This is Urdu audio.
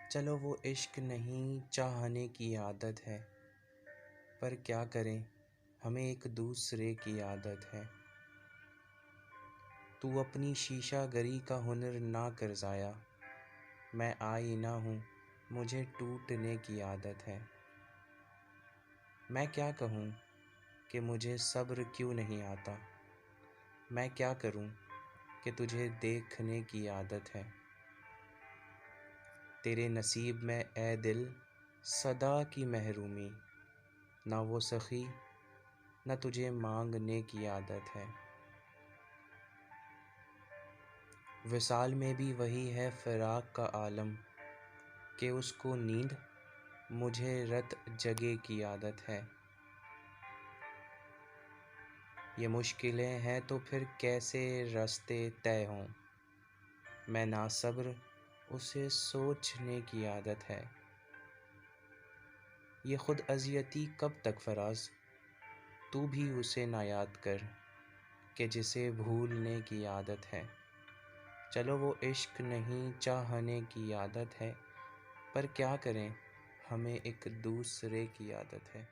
چلو وہ عشق نہیں چاہنے کی عادت ہے، پر کیا کریں ہمیں ایک دوسرے کی عادت ہے۔ تو اپنی شیشہ گری کا ہنر نہ کر ضائع، میں آئینہ ہوں مجھے ٹوٹنے کی عادت ہے۔ میں کیا کہوں کہ مجھے صبر کیوں نہیں آتا، میں کیا کروں کہ تجھے دیکھنے کی عادت ہے۔ تیرے نصیب میں اے دل صدا کی محرومی، نہ وہ سخی نہ تجھے مانگنے کی عادت ہے۔ وصال میں بھی وہی ہے فراق کا عالم، کہ اس کو نیند مجھے رت جگے کی عادت ہے۔ یہ مشکلیں ہیں تو پھر کیسے راستے طے ہوں، میں ناصبر اسے سوچنے کی عادت ہے۔ یہ خود اذیتی کب تک فراز، تو بھی اسے نہ یاد کر کہ جسے بھولنے کی عادت ہے۔ چلو وہ عشق نہیں چاہنے کی عادت ہے، پر کیا کریں ہمیں ایک دوسرے کی عادت ہے۔